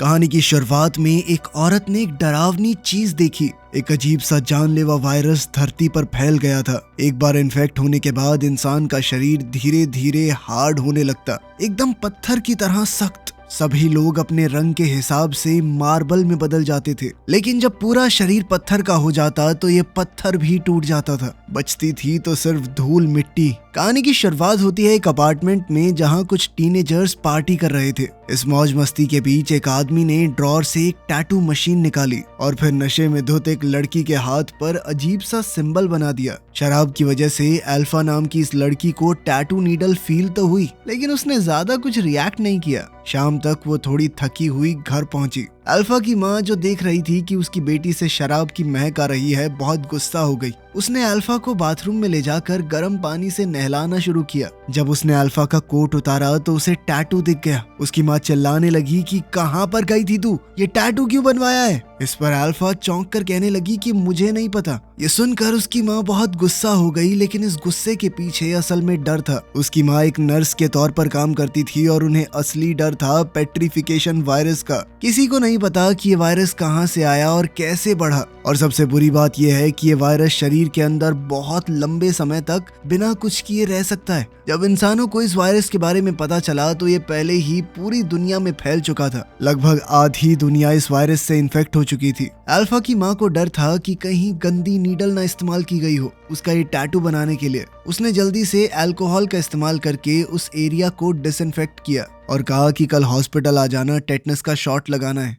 कहानी की शुरुआत में एक औरत ने एक डरावनी चीज देखी। एक अजीब सा जानलेवा वायरस धरती पर फैल गया था। एक बार इन्फेक्ट होने के बाद इंसान का शरीर धीरे धीरे हार्ड होने लगता, एकदम पत्थर की तरह सख्त। सभी लोग अपने रंग के हिसाब से मार्बल में बदल जाते थे, लेकिन जब पूरा शरीर पत्थर का हो जाता तो ये पत्थर भी टूट जाता था। बचती थी तो सिर्फ धूल मिट्टी। कहानी की शुरुआत होती है एक अपार्टमेंट में जहां कुछ टीनेजर्स पार्टी कर रहे थे। इस मौज मस्ती के बीच एक आदमी ने ड्रॉर से एक टैटू मशीन निकाली और फिर नशे में धुत एक लड़की के हाथ पर अजीब सा सिंबल बना दिया। शराब की वजह से अल्फा नाम की इस लड़की को टैटू नीडल फील तो हुई, लेकिन उसने ज्यादा कुछ रिएक्ट नहीं किया। शाम तक वो थोड़ी थकी हुई घर पहुंची। अल्फा की माँ जो देख रही थी कि उसकी बेटी से शराब की महक आ रही है, बहुत गुस्सा हो गई। उसने अल्फा को बाथरूम में ले जाकर गर्म पानी से नहलाना शुरू किया। जब उसने अल्फा का कोट उतारा तो उसे टैटू दिख गया। उसकी माँ चिल्लाने लगी कि कहाँ पर गई थी तू, ये टैटू क्यों बनवाया है। इस पर अल्फा चौंक कर कहने लगी कि मुझे नहीं पता। ये सुनकर उसकी माँ बहुत गुस्सा हो गई, लेकिन इस गुस्से के पीछे असल में डर था। उसकी माँ एक नर्स के तौर पर काम करती थी और उन्हें असली डर था पेट्रिफिकेशन वायरस का। किसी को नहीं पता कि ये वायरस कहाँ से आया और कैसे बढ़ा, और सबसे बुरी बात यह है कि ये वायरस शरीर के अंदर बहुत लंबे समय तक बिना कुछ किए रह सकता है। जब इंसानों को इस वायरस के बारे में पता चला तो ये पहले ही पूरी दुनिया में फैल चुका था। लगभग आधी दुनिया इस वायरस से इन्फेक्ट हो चुकी थी। अल्फा की माँ को डर था कि कहीं गंदी नीडल ना इस्तेमाल की गई हो उसका ये टैटू बनाने के लिए। उसने जल्दी से अल्कोहल का इस्तेमाल करके उस एरिया को डिसइंफेक्ट किया और कहा कि कल हॉस्पिटल आ जाना, टेटनस का शॉट लगाना है।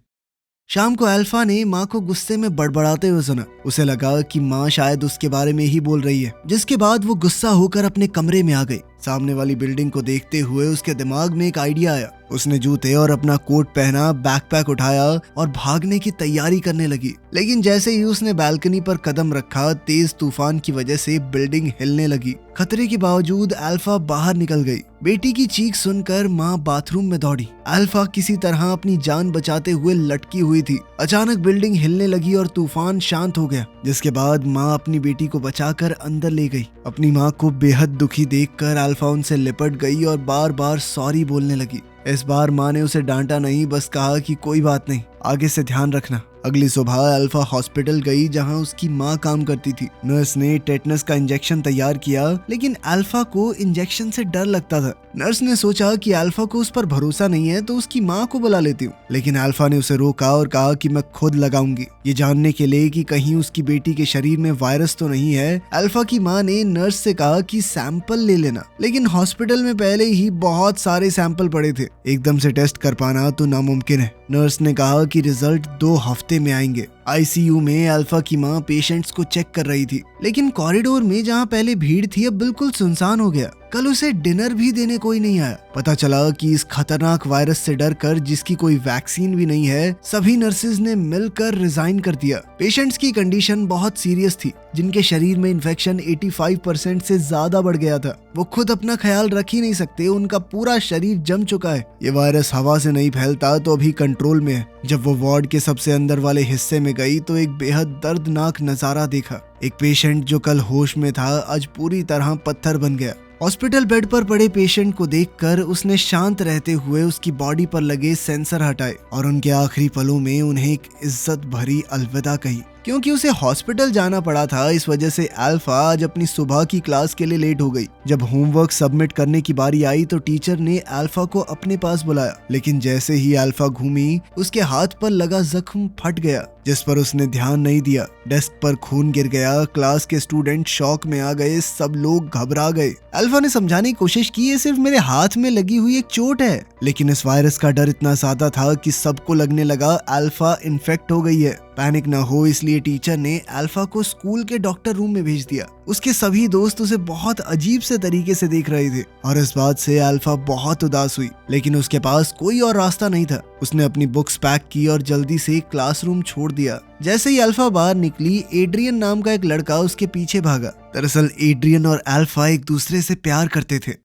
शाम को अल्फा ने माँ को गुस्से में बड़बड़ाते हुए सुना। उसे लगा कि माँ शायद उसके बारे में ही बोल रही है, जिसके बाद वो गुस्सा होकर अपने कमरे में आ गई। सामने वाली बिल्डिंग को देखते हुए उसके दिमाग में एक आइडिया आया। उसने जूते और अपना कोट पहना, बैकपैक उठाया और भागने की तैयारी करने लगी। लेकिन जैसे ही उसने बालकनी पर कदम रखा, तेज तूफान की वजह से बिल्डिंग हिलने लगी। खतरे के बावजूद अल्फा बाहर निकल गई। बेटी की चीख सुनकर माँ बाथरूम में दौड़ी। अल्फा किसी तरह अपनी जान बचाते हुए लटकी हुई थी। अचानक बिल्डिंग हिलने लगी और तूफान शांत हो गया, जिसके बाद माँ अपनी बेटी को बचाकर अंदर ले गई। अपनी माँ को बेहद दुखी देखकर अल्फा उनसे लिपट गई और बार बार सॉरी बोलने लगी। इस बार माँ ने उसे डांटा नहीं, बस कहा कि कोई बात नहीं, आगे से ध्यान रखना। अगली सुबह अल्फा हॉस्पिटल गई जहां उसकी माँ काम करती थी। नर्स ने टेटनस का इंजेक्शन तैयार किया, लेकिन अल्फा को इंजेक्शन से डर लगता था। नर्स ने सोचा कि अल्फा को उस पर भरोसा नहीं है तो उसकी माँ को बुला लेती हूँ, लेकिन अल्फा ने उसे रोका और कहा कि मैं खुद लगाऊंगी, ये जानने के लिए कि कहीं उसकी बेटी के शरीर में वायरस तो नहीं है। अल्फा की माँ ने नर्स से कहा कि सैंपल ले लेना, लेकिन हॉस्पिटल में पहले ही बहुत सारे सैंपल पड़े थे, एकदम से टेस्ट कर पाना तो नामुमकिन है। नर्स ने कहा कि रिजल्ट 2 हफ्ते में आएंगे। आईसीयू में अल्फा की माँ पेशेंट्स को चेक कर रही थी, लेकिन कॉरिडोर में जहाँ पहले भीड़ थी अब बिल्कुल सुनसान हो गया। कल उसे डिनर भी देने कोई नहीं आया। पता चला कि इस खतरनाक वायरस से डरकर, जिसकी कोई वैक्सीन भी नहीं है, सभी नर्सेज ने मिलकर रिजाइन कर दिया। पेशेंट्स की कंडीशन बहुत सीरियस थी, जिनके शरीर में इन्फेक्शन 85% से ज्यादा बढ़ गया था। वो खुद अपना ख्याल रख ही नहीं सकते, उनका पूरा शरीर जम चुका है। ये वायरस हवा से नहीं फैलता तो अभी कंट्रोल में है। जब वो वार्ड के सबसे अंदर वाले हिस्से में गई तो एक बेहद दर्दनाक नजारा देखा। एक पेशेंट जो कल होश में था आज पूरी तरह पत्थर बन गया। हॉस्पिटल बेड पर पड़े पेशेंट को देखकर उसने शांत रहते हुए उसकी बॉडी पर लगे सेंसर हटाए और उनके आखिरी पलों में उन्हें एक इज्जत भरी अलविदा कही। क्योंकि उसे हॉस्पिटल जाना पड़ा था, इस वजह से अल्फा आज अपनी सुबह की क्लास के लिए लेट हो गई। जब होमवर्क सबमिट करने की बारी आई तो टीचर ने अल्फा को अपने पास बुलाया, लेकिन जैसे ही अल्फा घूमी उसके हाथ पर लगा जख्म फट गया, जिस पर उसने ध्यान नहीं दिया। डेस्क पर खून गिर गया। क्लास के स्टूडेंट शॉक में आ गए, सब लोग घबरा गए। अल्फा ने समझाने की कोशिश की, ये सिर्फ मेरे हाथ में लगी हुई एक चोट है, लेकिन इस वायरस का डर इतना ज्यादा था कि सबको लगने लगा अल्फा इन्फेक्ट हो गई है। पैनिक न हो इसलिए टीचर ने अल्फा को स्कूल के डॉक्टर रूम में भेज दिया। उसके सभी दोस्त उसे बहुत अजीब से तरीके से देख रहे थे और इस बात से अल्फा बहुत उदास हुई, लेकिन उसके पास कोई और रास्ता नहीं था। उसने अपनी बुक्स पैक की और जल्दी से क्लासरूम छोड़ दिया। जैसे ही अल्फा बाहर निकली, एड्रियन नाम का एक लड़का उसके पीछे भागा। दरअसल एड्रियन और अल्फा एक दूसरे से प्यार करते थे।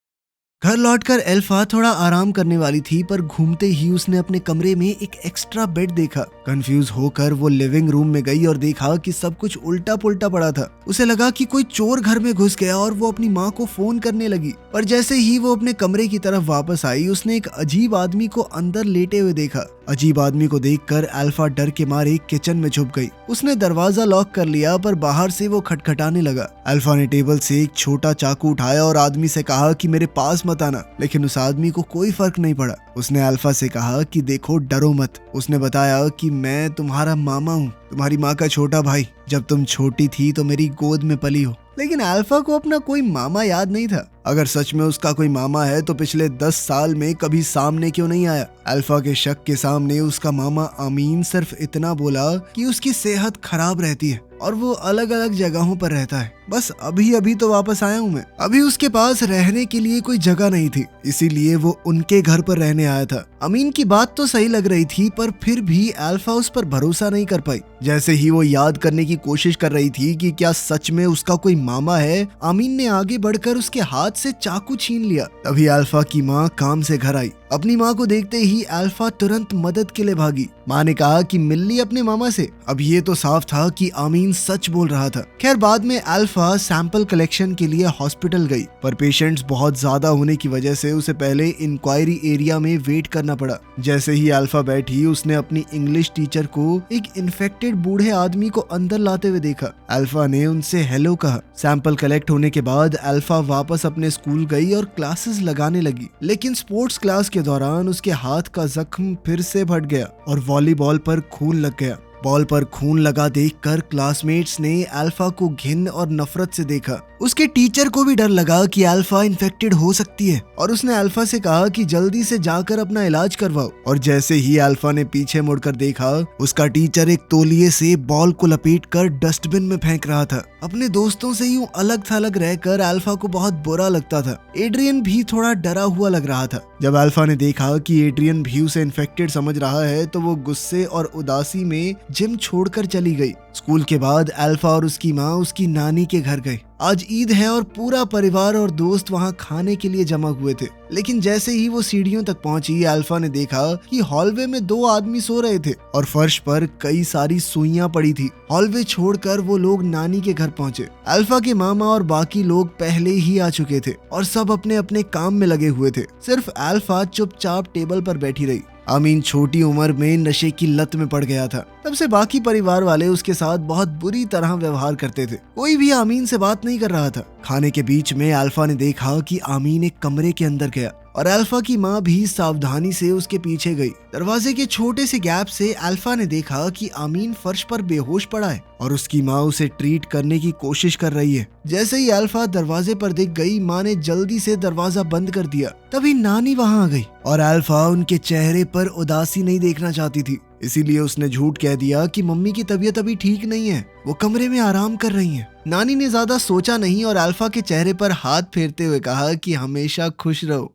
घर लौटकर अल्फा थोड़ा आराम करने वाली थी, पर घूमते ही उसने अपने कमरे में एक एक्स्ट्रा बेड देखा। कंफ्यूज होकर वो लिविंग रूम में गई और देखा कि सब कुछ उल्टा पुल्टा पड़ा था। उसे लगा कि कोई चोर घर में घुस गया और वो अपनी माँ को फोन करने लगी। पर जैसे ही वो अपने कमरे की तरफ वापस आई, उसने एक अजीब आदमी को अंदर लेटे हुए देखा। अजीब आदमी को देखकर अल्फा डर के मारे किचन में छुप गई। उसने दरवाजा लॉक कर लिया पर बाहर से वो खटखटाने लगा। अल्फा ने टेबल से एक छोटा चाकू उठाया और आदमी से कहा कि मेरे पास मत आना, लेकिन उस आदमी को कोई फर्क नहीं पड़ा। उसने अल्फा से कहा कि देखो डरो मत। उसने बताया कि मैं तुम्हारा मामा हूँ, तुम्हारी माँ का छोटा भाई। जब तुम छोटी थी तो मेरी गोद में पली हो। लेकिन अल्फा को अपना कोई मामा याद नहीं था। अगर सच में उसका कोई मामा है तो पिछले 10 साल में कभी सामने क्यों नहीं आया। अल्फा के शक के सामने उसका मामा अमीन सिर्फ इतना बोला कि उसकी सेहत खराब रहती है और वो अलग अलग जगहों पर रहता है। बस अभी अभी तो वापस आया हूँ मैं। अभी उसके पास रहने के लिए कोई जगह नहीं थी, इसीलिए वो उनके घर पर रहने आया था। अमीन की बात तो सही लग रही थी पर फिर भी अल्फा उस पर भरोसा नहीं कर पाई। जैसे ही वो याद करने की कोशिश कर रही थी कि क्या सच में उसका कोई मामा है, अमीन ने आगे बढ़कर उसके हाथ से चाकू छीन लिया। तभी अल्फा की माँ काम से घर आई। अपनी माँ को देखते ही अल्फा तुरंत मदद के लिए भागी। माँ ने कहा कि मिल ली अपने मामा से। अब ये तो साफ था कि अमीन सच बोल रहा था। खैर बाद में अल्फा सैंपल कलेक्शन के लिए हॉस्पिटल गई, पर पेशेंट्स बहुत ज्यादा होने की वजह से उसे पहले इंक्वायरी एरिया में वेट करना पड़ा। जैसे ही अल्फा बैठी, उसने अपनी इंग्लिश टीचर को एक इन्फेक्टेड बूढ़े आदमी को अंदर लाते हुए देखा। अल्फा ने उनसे हेलो कहा। सैंपल कलेक्ट होने के बाद अल्फा वापस अपने स्कूल गई और क्लासेस लगाने लगी, लेकिन स्पोर्ट्स क्लास के दौरान उसके हाथ का जख्म फिर से फट गया और वॉलीबॉल पर खून लग गया। बॉल पर खून लगा देखकर क्लासमेट्स ने अल्फा को घिन और नफरत से देखा। उसके टीचर को भी डर लगा कि अल्फा इन्फेक्टेड हो सकती है और उसने अल्फा से कहा कि जल्दी से जाकर अपना इलाज करवाओ। और जैसे ही अल्फा ने पीछे मुड़कर देखा, उसका टीचर एक तौलिए से बॉल को लपेटकर डस्टबिन में फेंक रहा था। अपने दोस्तों से यूं अलग थलग रहकर अल्फा को बहुत बुरा लगता था। एड्रियन भी थोड़ा डरा हुआ लग रहा था। जब अल्फा ने देखा कि एड्रियन भी उसे इन्फेक्टेड समझ रहा है तो वो गुस्से और उदासी में जिम छोड़कर चली गई। स्कूल के बाद अल्फा और उसकी माँ उसकी नानी के घर गए। आज ईद है और पूरा परिवार और दोस्त वहाँ खाने के लिए जमा हुए थे। लेकिन जैसे ही वो सीढ़ियों तक पहुंची, अल्फा ने देखा कि हॉलवे में 2 आदमी सो रहे थे और फर्श पर कई सारी सुइयां पड़ी थी। हॉलवे छोड़कर वो लोग नानी के घर पहुंचे। अल्फा के मामा और बाकी लोग पहले ही आ चुके थे और सब अपने अपने काम में लगे हुए थे। सिर्फ अल्फा चुपचाप टेबल पर बैठी रही। अमीन छोटी उम्र में नशे की लत में पड़ गया था। तब से बाकी परिवार वाले उसके साथ बहुत बुरी तरह व्यवहार करते थे। कोई भी अमीन से बात नहीं कर रहा था। खाने के बीच में अल्फा ने देखा कि अमीन एक कमरे के अंदर गया और अल्फा की माँ भी सावधानी से उसके पीछे गई। दरवाजे के छोटे से गैप से अल्फा ने देखा कि अमीन फर्श पर बेहोश पड़ा है और उसकी माँ उसे ट्रीट करने की कोशिश कर रही है। जैसे ही अल्फा दरवाजे पर दिख गई, माँ ने जल्दी से दरवाजा बंद कर दिया। तभी नानी वहाँ आ गई और अल्फा उनके चेहरे पर उदासी नहीं देखना चाहती थी, इसीलिए उसने झूठ कह दिया कि मम्मी की तबीयत अभी ठीक नहीं है, वो कमरे में आराम कर रही हैं। नानी ने ज्यादा सोचा नहीं और अल्फा के चेहरे पर हाथ फेरते हुए कहा कि हमेशा खुश रहो।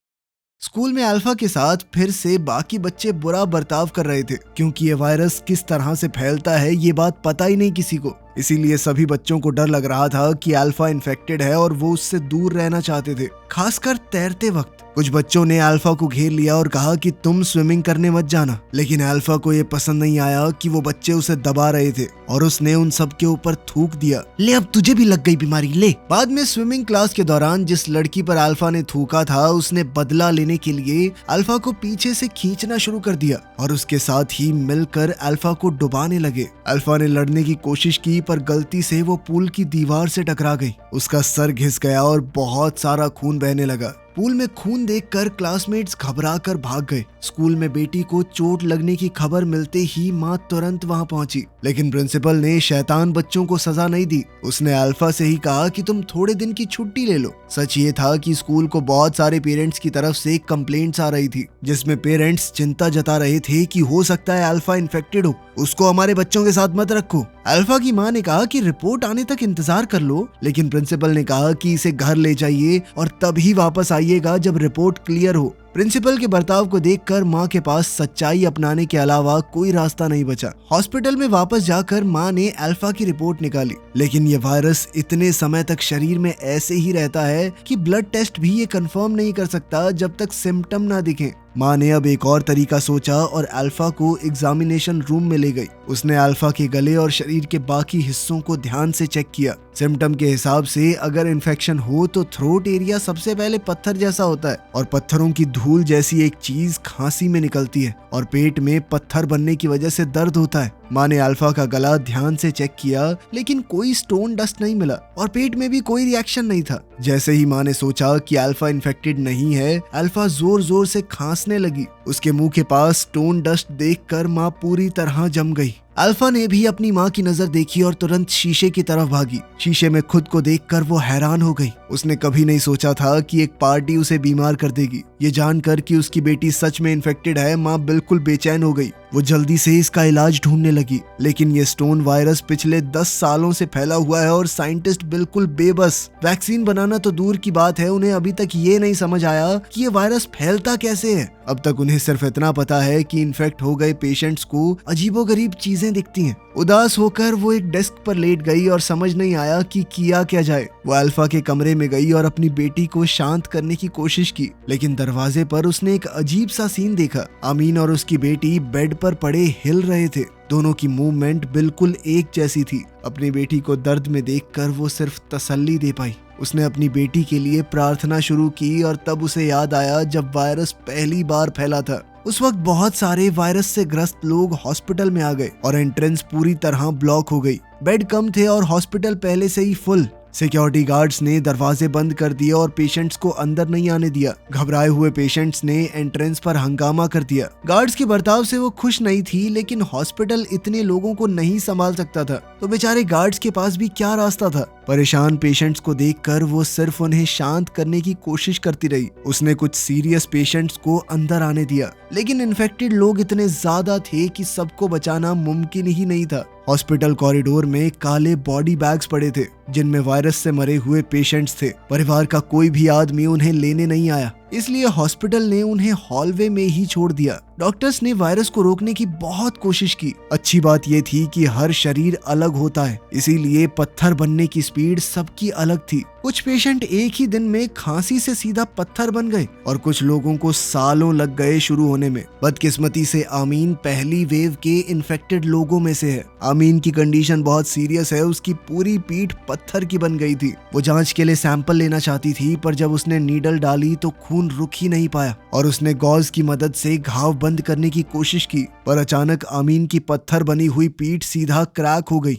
स्कूल में अल्फा के साथ फिर से बाकी बच्चे बुरा बर्ताव कर रहे थे, क्योंकि ये वायरस किस तरह से फैलता है ये बात पता ही नहीं किसी को। इसीलिए सभी बच्चों को डर लग रहा था कि अल्फा इन्फेक्टेड है और वो उससे दूर रहना चाहते थे, खासकर तैरते वक्त। कुछ बच्चों ने अल्फा को घेर लिया और कहा कि तुम स्विमिंग करने मत जाना, लेकिन अल्फा को ये पसंद नहीं आया कि वो बच्चे उसे दबा रहे थे और उसने उन सब के ऊपर थूक दिया। ले अब तुझे भी लग गई बीमारी, ले। बाद में स्विमिंग क्लास के दौरान जिस लड़की पर अल्फा ने थूका था, उसने बदला लेने के लिए अल्फा को पीछे से खींचना शुरू कर दिया और उसके साथ ही मिलकर अल्फा को डुबाने लगे। अल्फा ने लड़ने की कोशिश की पर गलती से वो पूल की दीवार से टकरा गई। उसका सर घिस गया और बहुत सारा खून बहने लगा। पूल में खून देखकर क्लासमेट्स घबराकर भाग गए। स्कूल में बेटी को चोट लगने की खबर मिलते ही माँ तुरंत वहाँ पहुंची, लेकिन प्रिंसिपल ने शैतान बच्चों को सजा नहीं दी। उसने अल्फा से ही कहा कि तुम थोड़े दिन की छुट्टी ले लो। सच ये था कि स्कूल को बहुत सारे पेरेंट्स की तरफ से कंप्लेंट्स आ रही थी, जिसमें पेरेंट्स चिंता जता रहे थे कि हो सकता है अल्फा इन्फेक्टेड हो, उसको हमारे बच्चों के साथ मत रखो। अल्फा की माँ ने कहा कि रिपोर्ट आने तक इंतजार कर लो, लेकिन प्रिंसिपल ने कहा कि इसे घर ले जाइए और तभी वापस आइएगा जब रिपोर्ट क्लियर हो। प्रिंसिपल के बर्ताव को देखकर माँ के पास सच्चाई अपनाने के अलावा कोई रास्ता नहीं बचा। हॉस्पिटल में वापस जाकर माँ ने अल्फा की रिपोर्ट निकाली, लेकिन ये वायरस इतने समय तक शरीर में ऐसे ही रहता है कि ब्लड टेस्ट भी ये कंफर्म नहीं कर सकता जब तक सिम्टम ना दिखें। माँ ने अब एक और तरीका सोचा और अल्फा को एग्जामिनेशन रूम में ले गई। उसने अल्फा के गले और शरीर के बाकी हिस्सों को ध्यान से चेक किया। सिम्टम के हिसाब से अगर इन्फेक्शन हो तो थ्रोट एरिया सबसे पहले पत्थर जैसा होता है और पत्थरों की धूल जैसी एक चीज खांसी में निकलती है और पेट में पत्थर बनने की वजह से दर्द होता है। माँ ने अल्फा का गला ध्यान से चेक किया लेकिन कोई स्टोन डस्ट नहीं मिला और पेट में भी कोई रिएक्शन नहीं था। जैसे ही माँ ने सोचा कि अल्फा इन्फेक्टेड नहीं है, अल्फा जोर जोर से खांसने लगी। उसके मुंह के पास स्टोन डस्ट देखकर माँ पूरी तरह जम गई। अल्फा ने भी अपनी माँ की नजर देखी और तुरंत शीशे की तरफ भागी। शीशे में खुद को देखकर वो हैरान हो गई। उसने कभी नहीं सोचा था कि एक पार्टी उसे बीमार कर देगी। ये जानकर कि उसकी बेटी सच में इन्फेक्टेड है, माँ बिल्कुल बेचैन हो गई। वो जल्दी से इसका इलाज ढूंढने लगी, लेकिन ये स्टोन वायरस पिछले 10 सालों से फैला हुआ है और साइंटिस्ट बिल्कुल बेबस। वैक्सीन बनाना तो दूर की बात है, उन्हें अभी तक ये नहीं समझ आया कि ये वायरस फैलता कैसे है। अब तक उन्हें सिर्फ इतना पता है कि इन्फेक्ट हो गए पेशेंट्स को अजीबोगरीब चीजें दिखती हैं। उदास होकर वो एक डेस्क पर लेट गई और समझ नहीं आया कि किया क्या जाए। वो अल्फा के कमरे में गई और अपनी बेटी को शांत करने की कोशिश की, लेकिन दरवाजे पर उसने एक अजीब सा सीन देखा। अमीन और उसकी बेटी बेड पर पड़े हिल रहे थे। दोनों की मूवमेंट बिल्कुल एक जैसी थी। अपनी बेटी को दर्द में देखकर वो सिर्फ तसल्ली दे पाई। उसने अपनी बेटी के लिए प्रार्थना शुरू की और तब उसे याद आया जब वायरस पहली बार फैला था। उस वक्त बहुत सारे वायरस से ग्रस्त लोग हॉस्पिटल में आ गए और एंट्रेंस पूरी तरह ब्लॉक हो गई। बेड कम थे और हॉस्पिटल पहले से ही फुल। सिक्योरिटी गार्ड्स ने दरवाजे बंद कर दिए और पेशेंट्स को अंदर नहीं आने दिया। घबराए हुए पेशेंट्स ने एंट्रेंस पर हंगामा कर दिया। गार्ड्स के बर्ताव से वो खुश नहीं थी, लेकिन हॉस्पिटल इतने लोगों को नहीं संभाल सकता था, तो बेचारे गार्ड्स के पास भी क्या रास्ता था। परेशान पेशेंट्स को देखकर वो सिर्फ उन्हें शांत करने की कोशिश करती रही। उसने कुछ सीरियस पेशेंट्स को अंदर आने दिया, लेकिन इन्फेक्टेड लोग इतने ज्यादा थे कि सबको बचाना मुमकिन ही नहीं था। हॉस्पिटल कॉरिडोर में काले बॉडी बैग्स पड़े थे जिनमें वायरस से मरे हुए पेशेंट्स थे। परिवार का कोई भी आदमी उन्हें लेने नहीं आया, इसलिए हॉस्पिटल ने उन्हें हॉलवे में ही छोड़ दिया। डॉक्टर्स ने वायरस को रोकने की बहुत कोशिश की। अच्छी बात यह थी कि हर शरीर अलग होता है, इसीलिए पत्थर बनने की स्पीड सबकी अलग थी। कुछ पेशेंट एक ही दिन में खांसी से सीधा पत्थर बन गए और कुछ लोगों को सालों लग गए शुरू होने में। बदकिस्मती से आमीन पहली वेव के इन्फेक्टेड लोगों में से है। आमीन की कंडीशन बहुत सीरियस है, उसकी पूरी पीठ पत्थर की बन गई थी। वो जांच के लिए सैंपल लेना चाहती थी, पर जब उसने नीडल डाली तो खून रुक ही नहीं पाया और उसने गॉज की मदद से घाव बंद करने की कोशिश की, पर अचानक आमीन की पत्थर बनी हुई पीठ सीधा क्रैक हो गई।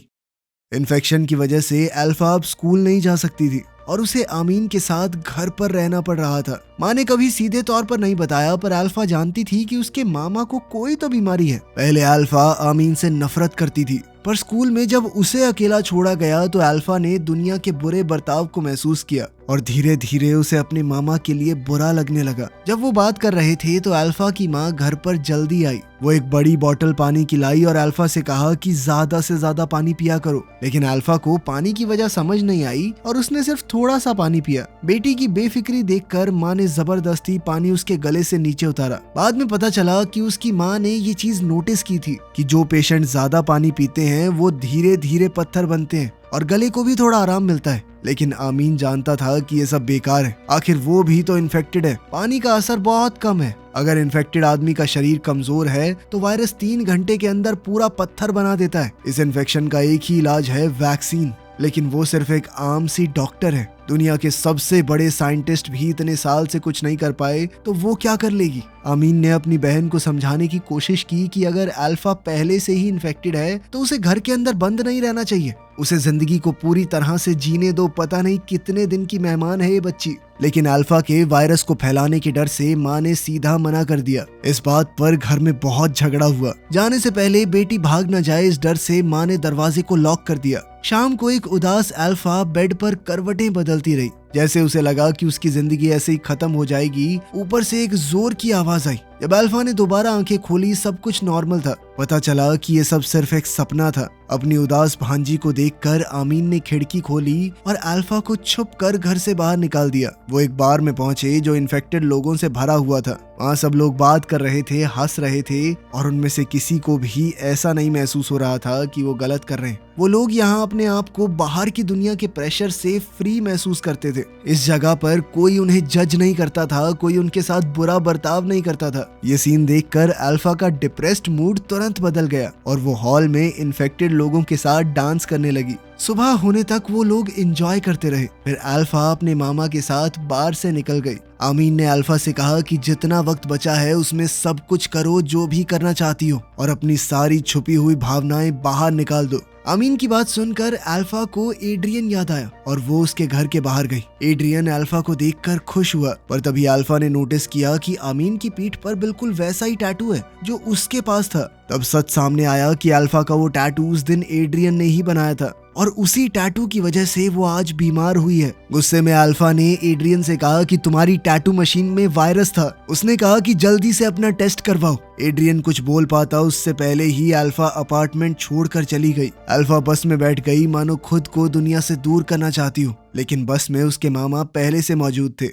इन्फेक्शन की वजह से अल्फा अब स्कूल नहीं जा सकती थी और उसे आमीन के साथ घर पर रहना पड़ रहा था। माँ ने कभी सीधे तौर पर नहीं बताया, पर अल्फा जानती थी कि उसके मामा को कोई तो बीमारी है। पहले अल्फा आमीन से नफरत करती थी, पर स्कूल में जब उसे अकेला छोड़ा गया तो अल्फा ने दुनिया के बुरे बर्ताव को महसूस किया और धीरे धीरे उसे अपने मामा के लिए बुरा लगने लगा। जब वो बात कर रहे थे तो अल्फा की माँ घर पर जल्दी आई। वो एक बड़ी बोतल पानी की लाई और अल्फा से कहा कि ज्यादा से ज्यादा पानी पिया करो, लेकिन अल्फा को पानी की वजह समझ नहीं आई और उसने सिर्फ थोड़ा सा पानी पिया। बेटी की बेफिक्री देखकर माँ ने जबरदस्ती पानी उसके गले से नीचे उतारा। बाद में पता चला कि उसकी माँ ने ये चीज नोटिस की थी कि जो पेशेंट ज्यादा पानी पीते हैं वो धीरे धीरे पत्थर बनते हैं और गले को भी थोड़ा आराम मिलता है। लेकिन आमीन जानता था कि ये सब बेकार है, आखिर वो भी तो इन्फेक्टेड है। पानी का असर बहुत कम है। अगर इन्फेक्टेड आदमी का शरीर कमजोर है तो वायरस 3 घंटे के अंदर पूरा पत्थर बना देता है। इस इन्फेक्शन का एक ही इलाज है, वैक्सीन, लेकिन वो सिर्फ एक आम सी डॉक्टर है। दुनिया के सबसे बड़े साइंटिस्ट भी इतने साल से कुछ नहीं कर पाए तो वो क्या कर लेगी। आमीन ने अपनी बहन को समझाने की कोशिश की कि अगर अल्फा पहले से ही इन्फेक्टेड है तो उसे घर के अंदर बंद नहीं रहना चाहिए, उसे जिंदगी को पूरी तरह से जीने दो। पता नहीं कितने दिन की मेहमान है ये बच्ची। लेकिन अल्फा के वायरस को फैलाने के डर से माँ ने सीधा मना कर दिया। इस बात पर घर में बहुत झगड़ा हुआ। जाने से पहले बेटी भाग न जाए इस डर से माँ ने दरवाजे को लॉक कर दिया। शाम को एक उदास अल्फा बेड पर करवटें बदलती रही, जैसे उसे लगा कि उसकी जिंदगी ऐसे ही खत्म हो जाएगी। ऊपर से एक जोर की आवाज आई। जब अल्फा ने दोबारा आंखें खोली सब कुछ नॉर्मल था। पता चला कि ये सब सिर्फ एक सपना था। अपनी उदास भांजी को देखकर आमीन ने खिड़की खोली और अल्फा को छुप कर घर से बाहर निकाल दिया। वो एक बार में पहुंचे जो इन्फेक्टेड लोगों से भरा हुआ था। वहाँ सब लोग बात कर रहे थे, हंस रहे थे और उनमें से किसी को भी ऐसा नहीं महसूस हो रहा था कि वो गलत कर रहे हैं। वो लोग यहाँ अपने आप को बाहर की दुनिया के प्रेशर से फ्री महसूस करते थे। इस जगह पर कोई उन्हें जज नहीं करता था, कोई उनके साथ बुरा बर्ताव नहीं करता था। था। ये सीन देखकर अल्फा का डिप्रेस्ड मूड तुरंत बदल गया और वो हॉल में इन्फेक्टेड लोगों के साथ डांस करने लगी। सुबह होने तक वो लोग एंजॉय करते रहे। फिर अल्फा अपने मामा के साथ बार से निकल गई। आमीन ने अल्फा से कहा कि जितना वक्त बचा है उसमें सब कुछ करो जो भी करना चाहती हो और अपनी सारी छुपी हुई भावनाएं बाहर निकाल दो। आमीन की बात सुनकर अल्फा को एड्रियन याद आया और वो उसके घर के बाहर गई। एड्रियन अल्फा को देखकर खुश हुआ, पर तभी अल्फा ने नोटिस किया कि आमीन की पीठ पर बिल्कुल वैसा ही टैटू है जो उसके पास था। तब सच सामने आया कि अल्फा का वो टैटू उस दिन एड्रियन ने ही बनाया था और उसी टैटू की वजह से वो आज बीमार हुई है। गुस्से में अल्फा ने एड्रियन से कहा कि तुम्हारी टैटू मशीन में वायरस था। उसने कहा कि जल्दी से अपना टेस्ट करवाओ। एड्रियन कुछ बोल पाता उससे पहले ही अल्फा अपार्टमेंट छोड़कर चली गई। अल्फा बस में बैठ गई मानो खुद को दुनिया से दूर करना चाहती हो, लेकिन बस में उसके मामा पहले से मौजूद थे।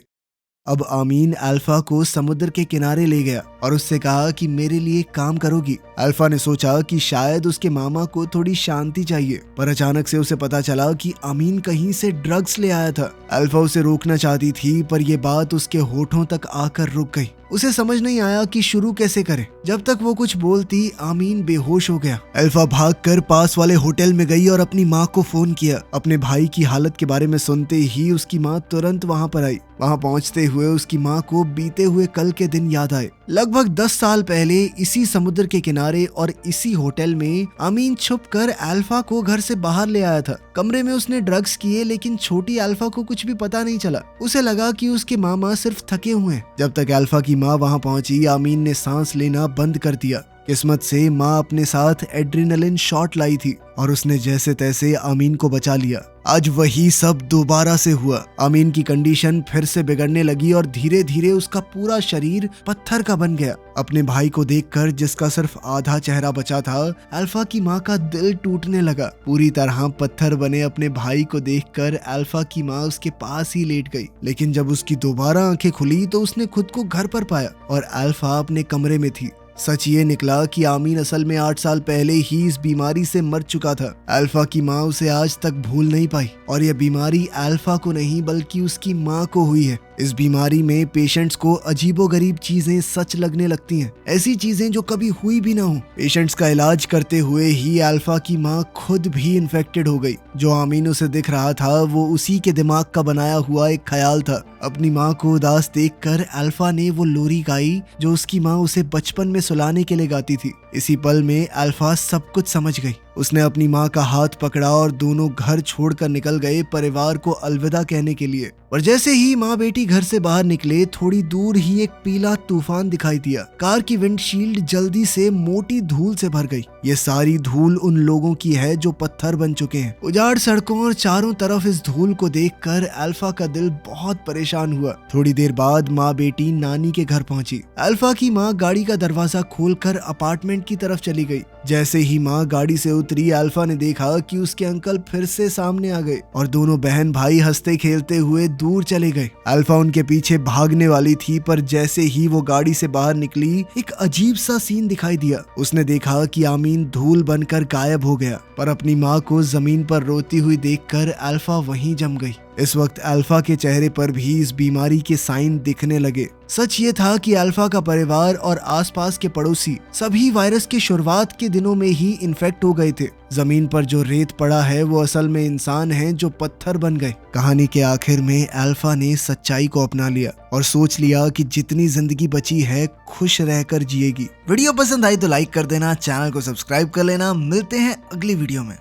अब आमीन अल्फा को समुद्र के किनारे ले गया और उससे कहा कि मेरे लिए काम करोगी। अल्फा ने सोचा कि शायद उसके मामा को थोड़ी शांति चाहिए, पर अचानक से उसे पता चला कि आमीन कहीं से ड्रग्स ले आया था। अल्फा उसे रोकना चाहती थी, पर यह बात उसके होठों तक आकर रुक गई। उसे समझ नहीं आया कि शुरू कैसे करे। जब तक वो कुछ बोलती आमीन बेहोश हो गया। अल्फा भागकर पास वाले होटल में गई और अपनी माँ को फोन किया। अपने भाई की हालत के बारे में सुनते ही उसकी माँ तुरंत वहाँ पर आई। वहाँ पहुँचते हुए उसकी माँ को बीते हुए कल के दिन याद आए। लगभग 10 साल पहले इसी समुद्र के किनारे और इसी होटल में आमीन छुपकर अल्फा को घर से बाहर ले आया था। कमरे में उसने ड्रग्स किए, लेकिन छोटी अल्फा को कुछ भी पता नहीं चला। उसे लगा कि उसके मामा सिर्फ थके हुए हैं। जब तक अल्फा की माँ वहाँ पहुंची, आमीन ने सांस लेना बंद कर दिया। किस्मत से माँ अपने साथ एड्रेनलिन शॉट लाई थी और उसने जैसे तैसे आमीन को बचा लिया। आज वही सब दोबारा से हुआ। आमीन की कंडीशन फिर से बिगड़ने लगी और धीरे धीरे उसका पूरा शरीर पत्थर का बन गया। अपने भाई को देखकर, जिसका सिर्फ आधा चेहरा बचा था, अल्फा की माँ का दिल टूटने लगा। पूरी तरह पत्थर बने अपने भाई को देखकर अल्फा की माँ उसके पास ही लेट गई। लेकिन जब उसकी दोबारा आंखें खुली तो उसने खुद को घर पर पाया और अल्फा अपने कमरे में थी। सच ये निकला कि आमीन असल में 8 साल पहले ही इस बीमारी से मर चुका था। अल्फा की माँ उसे आज तक भूल नहीं पाई और यह बीमारी अल्फा को नहीं बल्कि उसकी माँ को हुई है। इस बीमारी में पेशेंट्स को अजीबोगरीब चीजें सच लगने लगती हैं, ऐसी चीजें जो कभी हुई भी ना हो। पेशेंट्स का इलाज करते हुए ही अल्फा की माँ खुद भी इन्फेक्टेड हो गई। जो आमीन उसे दिख रहा था वो उसी के दिमाग का बनाया हुआ एक ख्याल था। अपनी माँ को उदास देखकर अल्फा ने वो लोरी गाई जो उसकी माँ उसे बचपन में सुलाने के लिए गाती थी। इसी पल में अल्फा सब कुछ समझ गई। उसने अपनी माँ का हाथ पकड़ा और दोनों घर छोड़कर निकल गए परिवार को अलविदा कहने के लिए। और जैसे ही माँ बेटी घर से बाहर निकले, थोड़ी दूर ही एक पीला तूफान दिखाई दिया। कार की विंडशील्ड जल्दी से मोटी धूल से भर गई। ये सारी धूल उन लोगों की है जो पत्थर बन चुके हैं। उजाड़ सड़कों और चारों तरफ इस धूल को देखकर अल्फा का दिल बहुत परेशान हुआ। थोड़ी देर बाद माँ बेटी नानी के घर पहुंची। अल्फा की माँ गाड़ी का दरवाजा खोलकर अपार्टमेंट की तरफ चली गई। जैसे ही माँ गाड़ी से उतरी, अल्फा ने देखा कि उसके अंकल फिर से सामने आ गए और दोनों बहन भाई हंसते खेलते हुए दूर चले गए। अल्फा उनके पीछे भागने वाली थी, पर जैसे ही वो गाड़ी से बाहर निकली, एक अजीब सा सीन दिखाई दिया। उसने देखा कि आमीन धूल बनकर गायब हो गया, पर अपनी माँ को जमीन पर रोती हुई देखकर अल्फा वहीं जम गई। इस वक्त अल्फा के चेहरे पर भी इस बीमारी के साइन दिखने लगे। सच ये था कि अल्फा का परिवार और आसपास के पड़ोसी सभी वायरस के शुरुआत के दिनों में ही इन्फेक्ट हो गए थे। जमीन पर जो रेत पड़ा है वो असल में इंसान हैं जो पत्थर बन गए। कहानी के आखिर में अल्फा ने सच्चाई को अपना लिया और सोच लिया कि जितनी जिंदगी बची है खुश रहकर जिएगी। वीडियो पसंद आई तो लाइक कर देना, चैनल को सब्सक्राइब कर लेना। मिलते हैं अगली वीडियो में।